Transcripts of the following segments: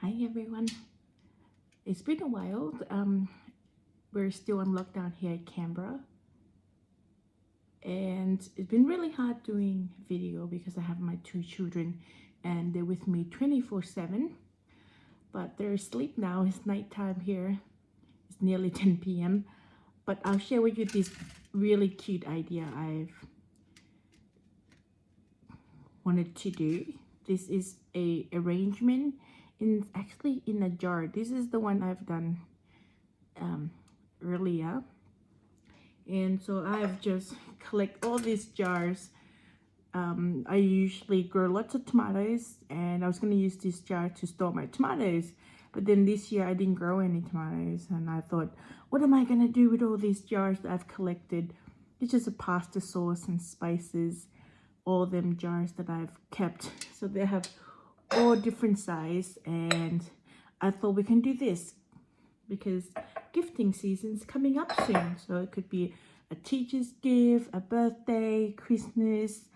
Hi everyone. It's been a while. We're still on lockdown here at Canberra, and it's been really hard doing video because I have my two children and they're with me 24/7. But they're asleep now. It's nighttime here. It's nearly 10 p.m. But I'll share with you this really cute idea I've wanted to do. This is a arrangement actually in a jar. This is the one I've done earlier, and so I've just collect all these jars. I usually grow lots of tomatoes, and I was going to use this jar to store my tomatoes, but then this year I didn't grow any tomatoes, and I thought, what am I going to do with all these jars that I've collected? It's just a pasta sauce and spices, all them jars that I've kept. So they have all different size, and I thought we can do this because gifting season's coming up soon. So it could be a teacher's gift, a birthday, Christmas,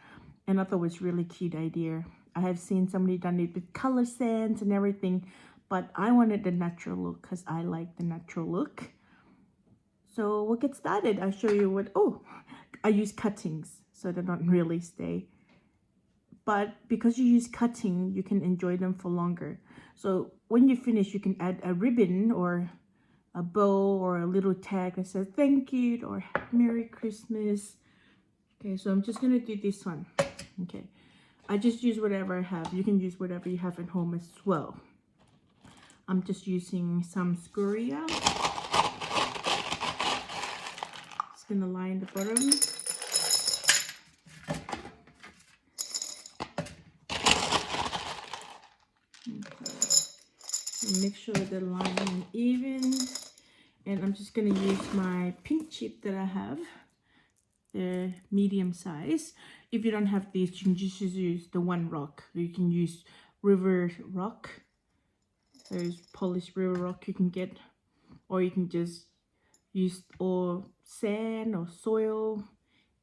and I thought it was a really cute idea. I have seen somebody done it with color sands and everything, but I wanted the natural look because I like the natural look. So we'll get started. I'll show you what, I use cuttings so they don't really stay. But because you use cutting, you can enjoy them for longer. So when you finish, you can add a ribbon or a bow or a little tag that says thank you or Merry Christmas. Okay, so I'm just gonna do this one. Okay, I just use whatever I have. You can use whatever you have at home as well. I'm just using some scoria. Just gonna line the bottom. Make sure the line is even, and I'm just going to use my pink chip that I have, the medium size. If you don't have this, you can just use the one rock. You can use river rock. There's polished river rock you can get, or you can just use or sand or soil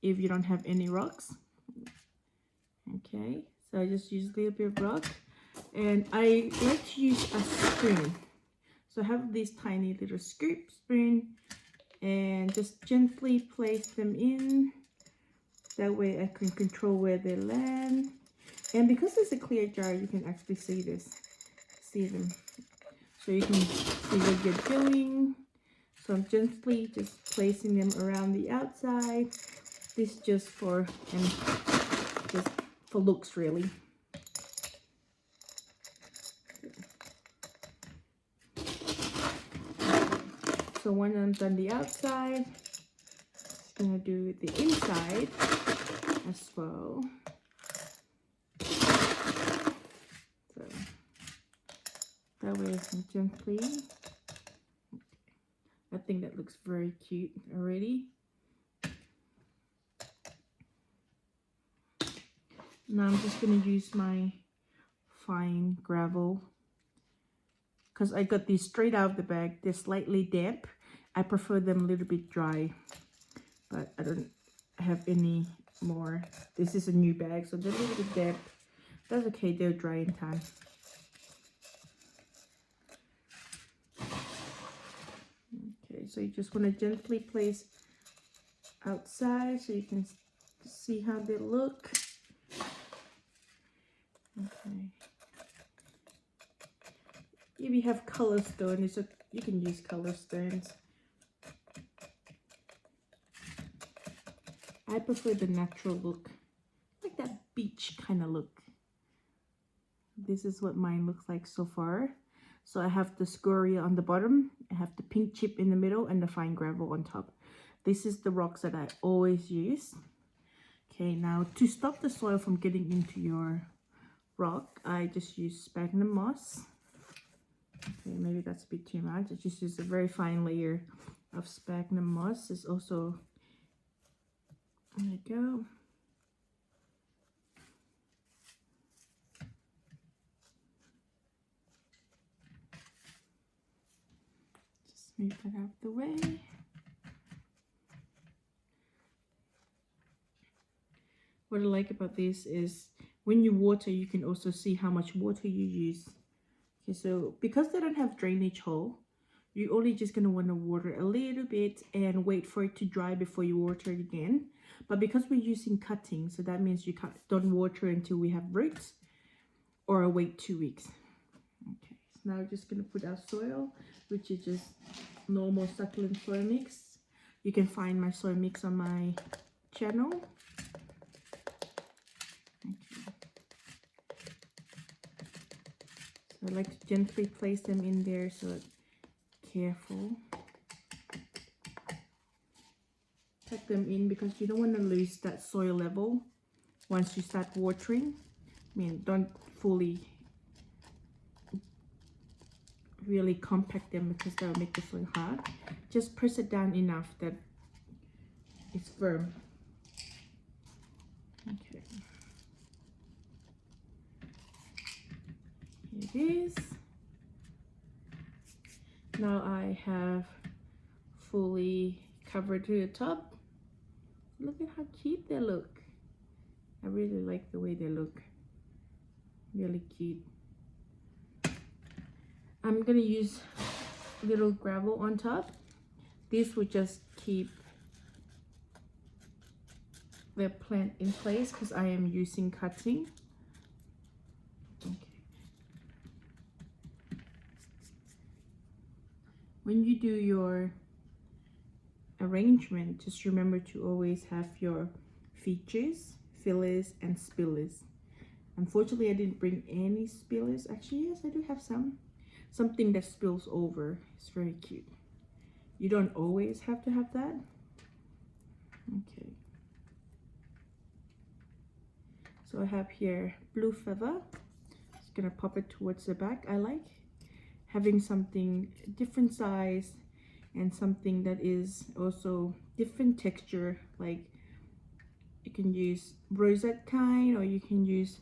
if you don't have any rocks. Okay, so I just use a little bit of rock. And I like to use a spoon. So I have this tiny little scoop spoon and just gently place them in. That way I can control where they land. And because it's a clear jar, you can actually see them. So you can see what you're doing. So I'm gently just placing them around the outside. This just for looks really. So when I'm done the outside, I'm gonna do the inside as well. So that way I can gently. I think that looks very cute already. Now I'm just gonna use my fine gravel, because I got these straight out of the bag. They're slightly damp. I prefer them a little bit dry, but I don't have any more. This is a new bag, so they're a little bit damp. That's okay, they'll dry in time. Okay, so you just want to gently place outside so you can see how they look. Okay. If you have color stone, you can use color stones. I prefer the natural look, like that beach kind of look. This is what mine looks like so far. So I have the scoria on the bottom, I have the pink chip in the middle, and the fine gravel on top. This is the rocks that I always use. Okay, now to stop the soil from getting into your rock, I just use sphagnum moss. Okay, maybe that's a bit too much. I just use a very fine layer of sphagnum moss. It's also, there you go. Just move that out of the way. What I like about this is when you water, you can also see how much water you use. Okay, so because they don't have drainage hole, you're only just going to want to water a little bit and wait for it to dry before you water it again. But because we're using cutting, so that means you don't water until we have roots, or wait 2 weeks. Okay, so now we're just going to put our soil, which is just normal succulent soil mix. You can find my soil mix on my channel. Okay. So I like to gently place them in there, so careful. Tuck them in because you don't want to lose that soil level once you start watering. I mean, don't fully really compact them because that'll make the soil hard. Just press it down enough that it's firm. Okay. Here it is. Now I have fully covered to the top. Look at how cute they look. I really like the way they look. Really cute. I'm gonna use little gravel on top. This will just keep the plant in place because I am using cutting. Okay. When you do your arrangement, just remember to always have your features, fillers, and spillers. Unfortunately, I didn't bring any spillers. Actually, yes, I do have some. Something that spills over. It's very cute. You don't always have to have that. Okay. So I have here blue feather. Just gonna pop it towards the back. I like having something different size and something that is also different texture. Like you can use rosette kind, or you can use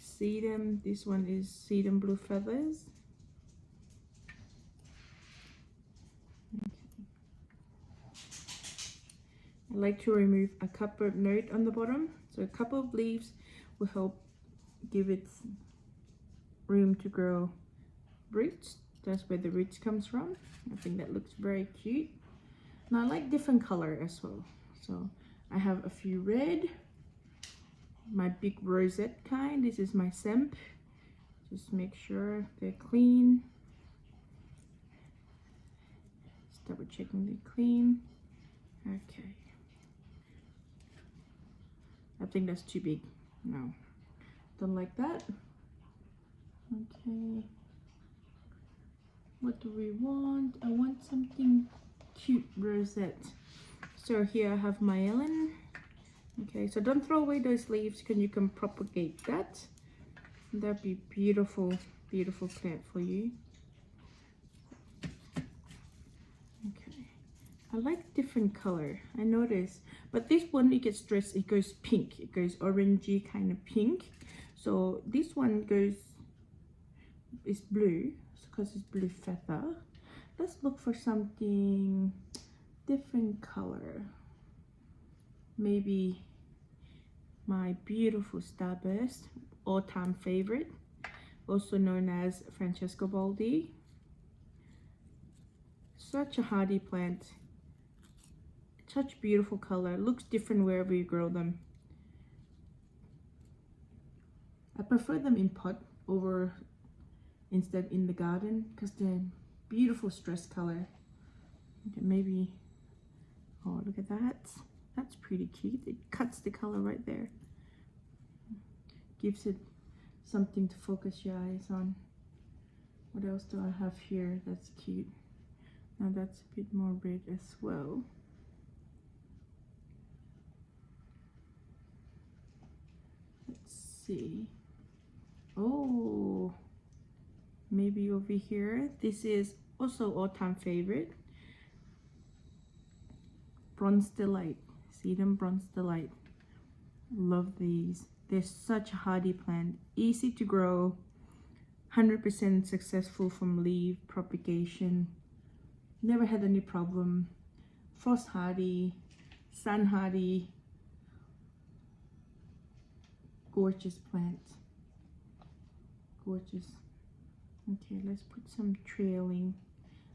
sedum. This one is sedum blue feathers. Okay. I like to remove a couple of note on the bottom, so a couple of leaves will help give it room to grow roots. That's where the roots comes from. I think that looks very cute. Now I like different color as well. So I have a few red, my big rosette kind. This is my semp. Just make sure they're clean. Just double checking they're clean. Okay. I think that's too big. No, don't like that. Okay. What do we want? I want something cute rosette. So here I have my Ellen. Okay, so don't throw away those leaves because you can propagate that. That'd be beautiful, beautiful plant for you. Okay, I like different color. I notice, but this one it gets stressed. It goes pink. It goes orangey kind of pink. So this one goes is blue because it's blue feather. Let's look for something different color. Maybe my beautiful starburst, all-time favorite, also known as Francesco Baldi. Such a hardy plant, such beautiful color. Looks different wherever you grow them. I prefer them in pot over instead in the garden because they're beautiful stress color. Okay, maybe, oh look at that, that's pretty cute. It cuts the color right there, gives it something to focus your eyes on. What else do I have here that's cute? Now that's a bit more red as well. Let's see. Oh, maybe over here. This is also all-time favorite. Bronze Delight, Sedum Bronze Delight. Love these. They're such a hardy plant, easy to grow, 100% successful from leaf propagation. Never had any problem. Frost hardy, sun hardy. Gorgeous plant. Gorgeous. Okay, let's put some trailing.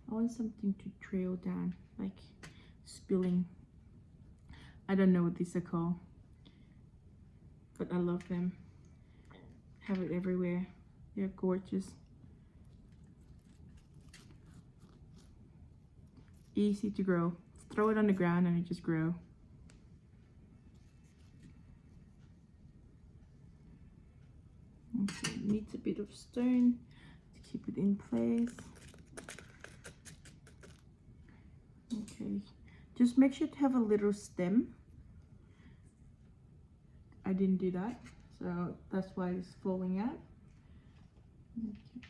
I want something to trail down, like spilling. I don't know what these are called, but I love them. Have it everywhere. They're gorgeous. Easy to grow. Throw it on the ground and it just grow. Okay, it needs a bit of stone to keep it in place. Okay, just make sure to have a little stem. I didn't do that, so that's why it's falling out. Okay.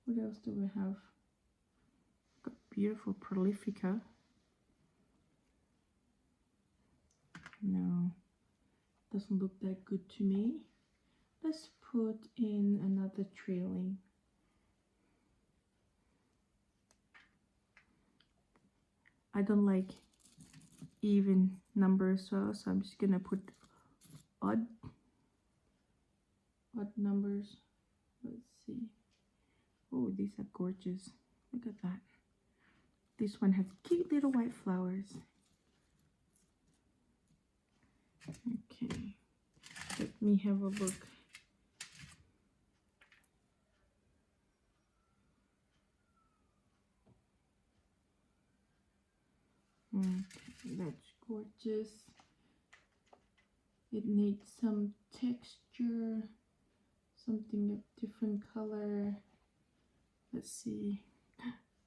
What else do we have? Got beautiful prolifica. No, doesn't look that good to me. Let's put in another trailing. I don't like even numbers, so I'm just gonna put odd numbers. Let's see. Oh, these are gorgeous. Look at that. This one has cute little white flowers. Okay, let me have a look. Okay, that's gorgeous. It needs some texture, something of different color. Let's see.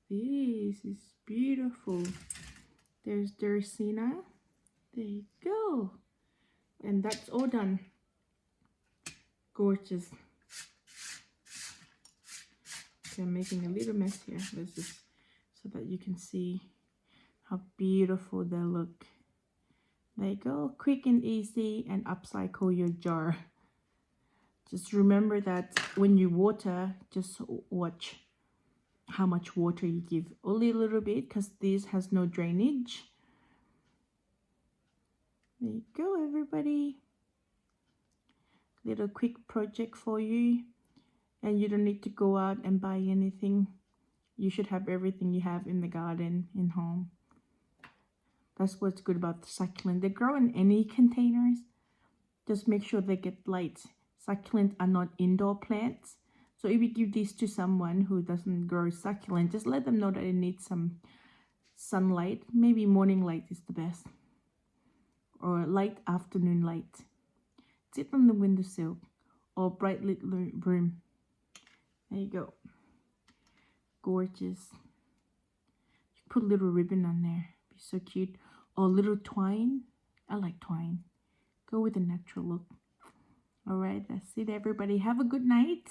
This is beautiful. There's Dercina. There you go. And that's all done. Gorgeous. Okay, I'm making a little mess here. This is so that you can see how beautiful they look. There you go. Quick and easy, and upcycle your jar. Just remember that when you water, just watch how much water you give. Only a little bit, because this has no drainage. There you go, everybody. Little quick project for you. And you don't need to go out and buy anything. You should have everything you have in the garden, in home. That's what's good about the succulent. They grow in any containers. Just make sure they get light. Succulent are not indoor plants. So if you give these to someone who doesn't grow succulent, just let them know that it needs some sunlight. Maybe morning light is the best. Or light afternoon light. Sit on the windowsill or bright lit room. There you go. Gorgeous. You put a little ribbon on there. Be so cute. Or little twine. I like twine. Go with a natural look. Alright, that's it, everybody. Have a good night.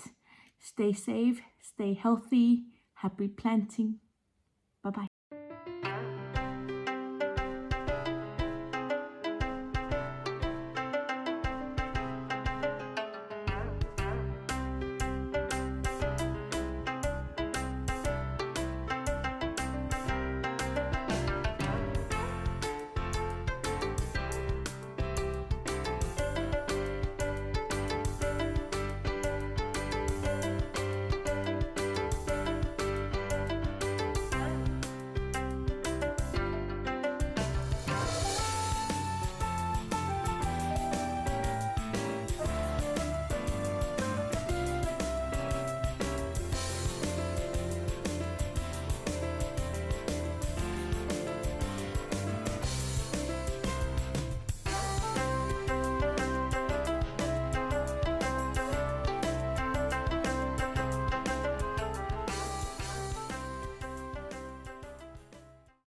Stay safe. Stay healthy. Happy planting. Bye-bye.